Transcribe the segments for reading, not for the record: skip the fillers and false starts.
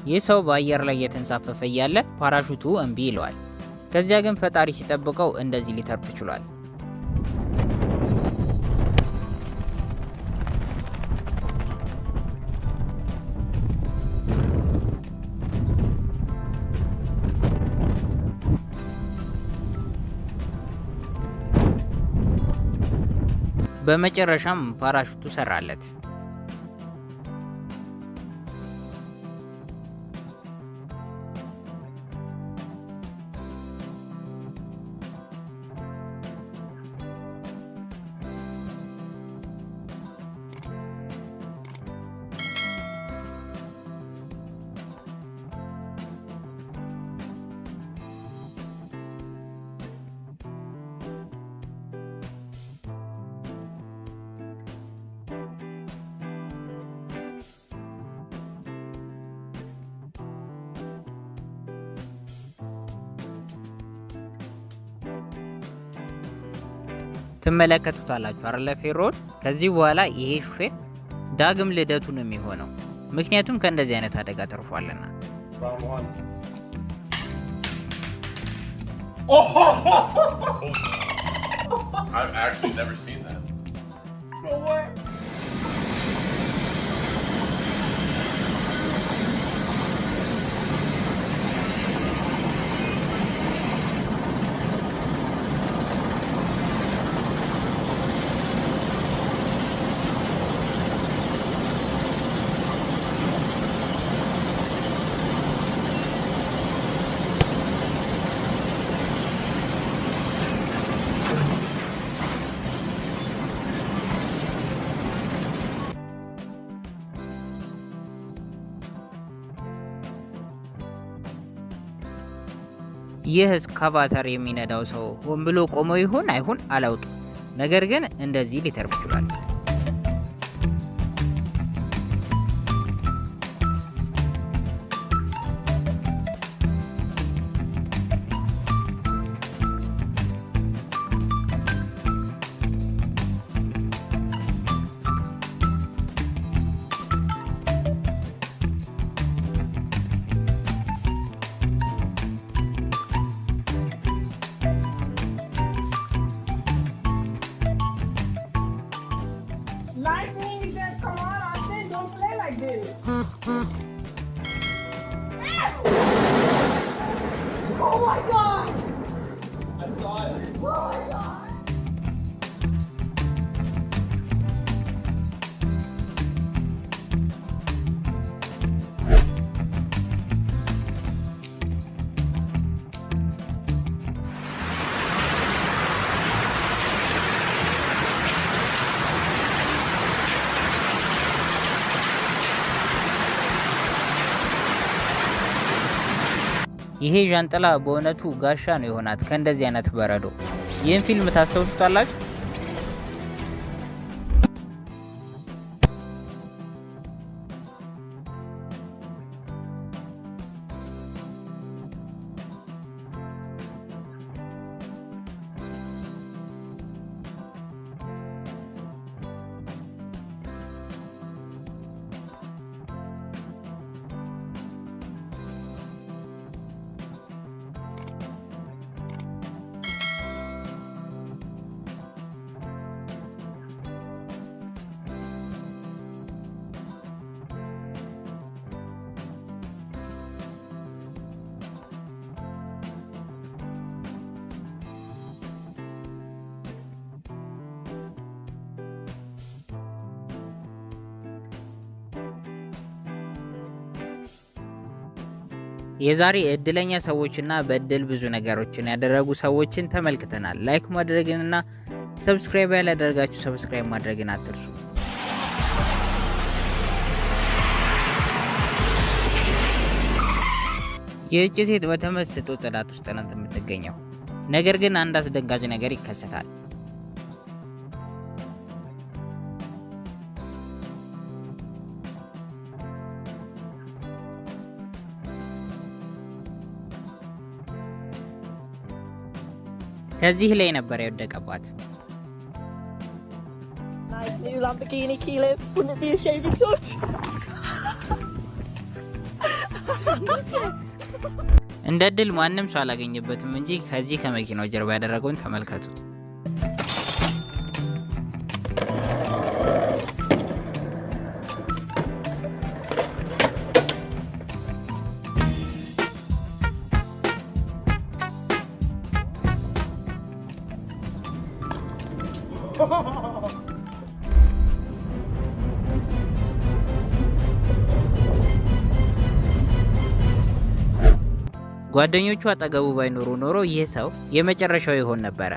ይህ ሰው በአየር ላይ እየተንሳፈፈ እያለ ፓራሹቱ እምቢ ይለዋል። ከዚያ ግን ፈጣሪ ሲጠብቀው እንደዚህ ሊተርፍ ችሏል። በመጨረሻም ፓራሹቱ ሰራለት። ትመለከቱታላችሁ አይደል ፌሮን? ከዚህ በኋላ ይሄ ሹፌር ዳግም ልደቱ ነው የሚሆነው፣ ምክንያቱም ከእንደዚህ አይነት አደጋ ተርፏልና። I've actually never seen that. No way. ይህ እስካቫተር የሚነዳው ሰው ሆን ብሎ ቆሞ ይሆን አይሆን አላውቅም፣ ነገር ግን እንደዚህ ሊተርፍ ይችላል። Oh my god! I saw it. Oh my god! ይሄ ጃንጥላ በእውነቱ ጋሻ ነው የሆናት ከእንደዚህ አይነት በረዶ። ይህን ፊልም ታስተውሱታላችሁ? የዛሬ እድለኛ ሰዎችና በእድል ብዙ ነገሮችን ያደረጉ ሰዎችን ተመልክተናል። ላይክ ማድረግንና ሰብስክራይብ ያላደረጋችሁ ሰብስክራይብ ማድረግን አትርሱ። ይህች ሴት በተመስጦ ጽዳት ውስጥ ናት የምትገኘው። ነገር ግን አንድ አስደንጋጭ ነገር ይከሰታል። ከዚህ ላይ ነበር ያወደቀባት። Nice new Lamborghini keyless. Wouldn't it be a shaving touch? እንደ ድል ማንም ሰው አላገኘበትም እንጂ ከዚህ ከመኪናው ጀርባ ያደረገውን ተመልከቱት። ጓደኞቹ አጠገቡ ባይኖሩ ኖሮ ይህ ሰው የመጨረሻው ይሆን ነበረ።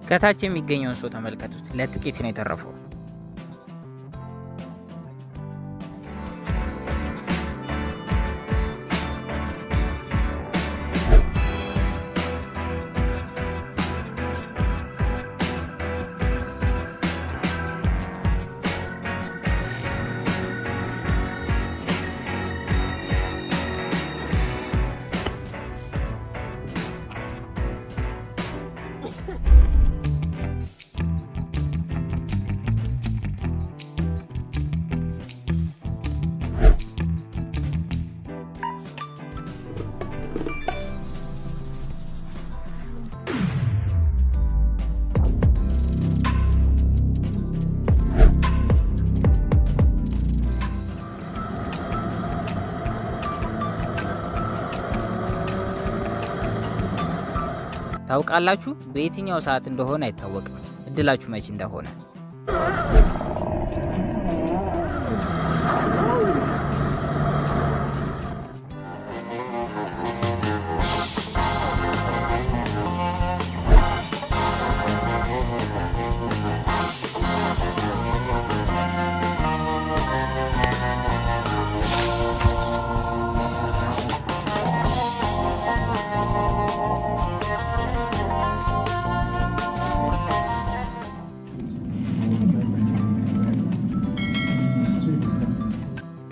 ከታች የሚገኘውን ሰው ተመልከቱት። ለጥቂት ነው የተረፈው። ታውቃላችሁ፣ በየትኛው ሰዓት እንደሆነ አይታወቅም። እድላችሁ መቼ እንደሆነ።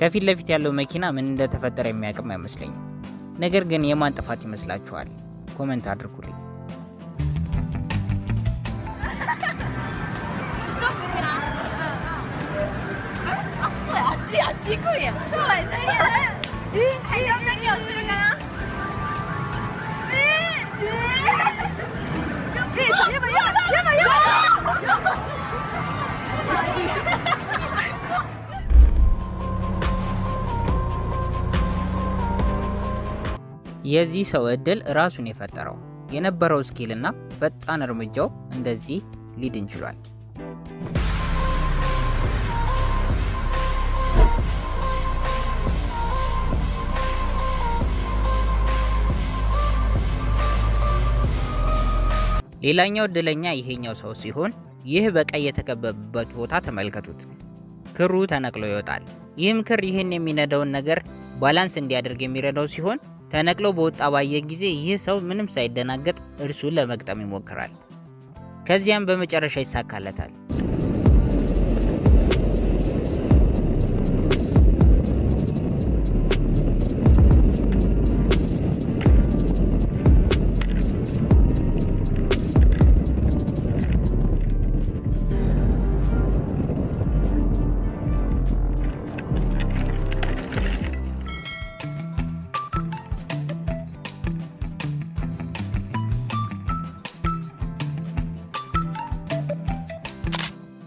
ከፊት ለፊት ያለው መኪና ምን እንደተፈጠረ የሚያውቅም አይመስለኝም። ነገር ግን የማን ጥፋት ይመስላችኋል? ኮሜንት አድርጉልኝ። የዚህ ሰው እድል ራሱን የፈጠረው የነበረው ስኪልና ፈጣን እርምጃው እንደዚህ ሊድን ችሏል። ሌላኛው እድለኛ ይሄኛው ሰው ሲሆን ይህ በቀይ የተከበበበት ቦታ ተመልከቱት። ክሩ ተነቅሎ ይወጣል። ይህም ክር ይህን የሚነዳውን ነገር ባላንስ እንዲያደርግ የሚረዳው ሲሆን ተነቅሎ በወጣ ባየ ጊዜ ይህ ሰው ምንም ሳይደናገጥ እርሱን ለመግጠም ይሞክራል። ከዚያም በመጨረሻ ይሳካለታል።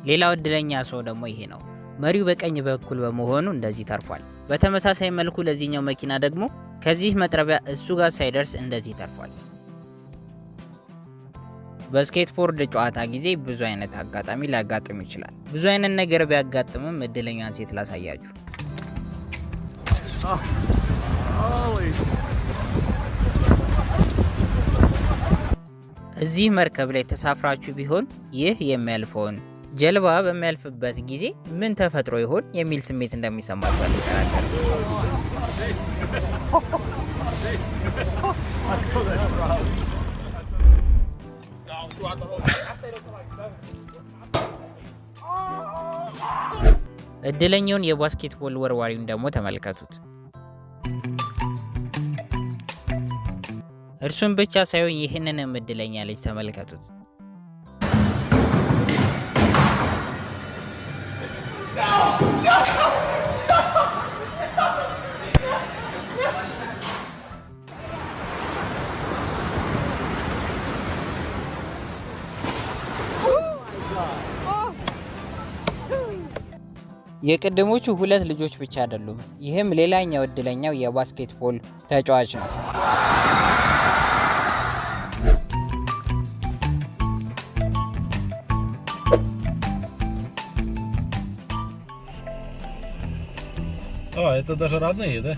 ሌላው እድለኛ ሰው ደግሞ ይሄ ነው። መሪው በቀኝ በኩል በመሆኑ እንደዚህ ተርፏል። በተመሳሳይ መልኩ ለዚህኛው መኪና ደግሞ ከዚህ መጥረቢያ እሱ ጋር ሳይደርስ እንደዚህ ተርፏል። በስኬትቦርድ ጨዋታ ጊዜ ብዙ አይነት አጋጣሚ ሊያጋጥም ይችላል። ብዙ አይነት ነገር ቢያጋጥምም እድለኛን ሴት ላሳያችሁ። እዚህ መርከብ ላይ ተሳፍራችሁ ቢሆን ይህ የሚያልፈውን ጀልባ በሚያልፍበት ጊዜ ምን ተፈጥሮ ይሆን የሚል ስሜት እንደሚሰማቸው ይተናገራል። እድለኛውን የባስኬትቦል ወርዋሪውን ደግሞ ተመልከቱት። እርሱን ብቻ ሳይሆን ይህንንም እድለኛ ልጅ ተመልከቱት። የቅድሞቹ ሁለት ልጆች ብቻ አይደሉም። ይህም ሌላኛው እድለኛው የባስኬትቦል ተጫዋች ነው። Это даже родные, да?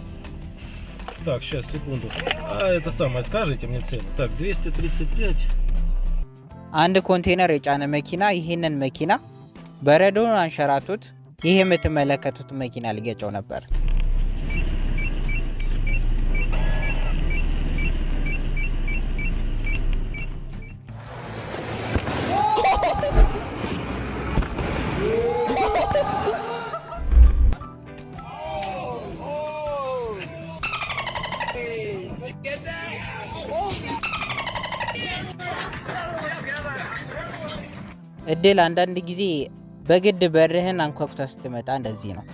Так, сейчас, секунду. Это самое, скажите мне цену. Так, 235. አንድ ኮንቴነር የጫነ መኪና ይህንን መኪና በረዶን አንሸራቱት ይህ የምትመለከቱት መኪና ሊገጨው ነበር። እድል አንዳንድ ጊዜ በግድ በርህን አንኳኩታ ስትመጣ እንደዚህ ነው።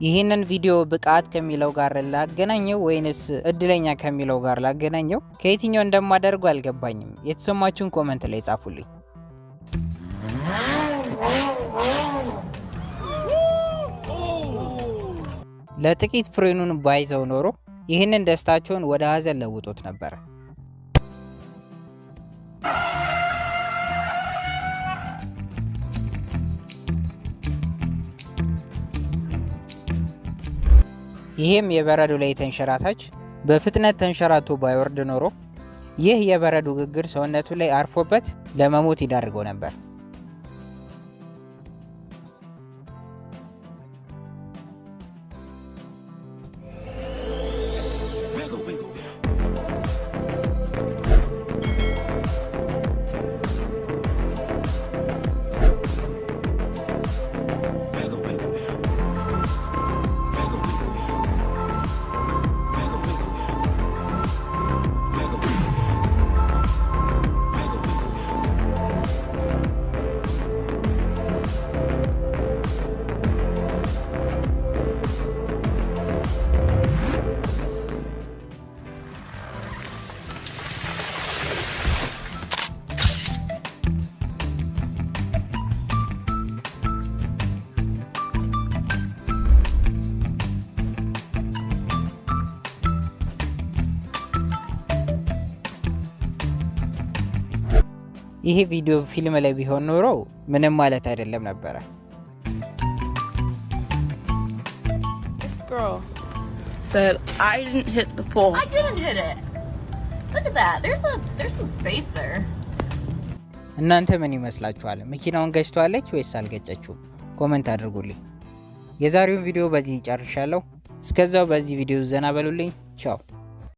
ይህንን ቪዲዮ ብቃት ከሚለው ጋር ላገናኘው ወይንስ እድለኛ ከሚለው ጋር ላገናኘው? ከየትኛው እንደማደርጉ አልገባኝም። የተሰማችሁን ኮሜንት ላይ ጻፉልኝ። ለጥቂት ፍሬኑን ባይዘው ኖሮ ይህንን ደስታቸውን ወደ ሀዘን ለውጦት ነበር። ይህም የበረዶ ላይ ተንሸራታች በፍጥነት ተንሸራቶ ባይወርድ ኖሮ ይህ የበረዶ ግግር ሰውነቱ ላይ አርፎበት ለመሞት ይዳርገው ነበር። ይሄ ቪዲዮ ፊልም ላይ ቢሆን ኖሮ ምንም ማለት አይደለም ነበር። This girl said I didn't hit the pole. I didn't hit it. Look at that. There's some space there. እናንተ ምን ይመስላችኋል? መኪናውን ገጭቷለች ወይስ አልገጨችውም? ኮሜንት አድርጉልኝ። የዛሬውን ቪዲዮ በዚህ ጨርሻለሁ። እስከዛው በዚህ ቪዲዮ ዘና በሉልኝ። ቻው።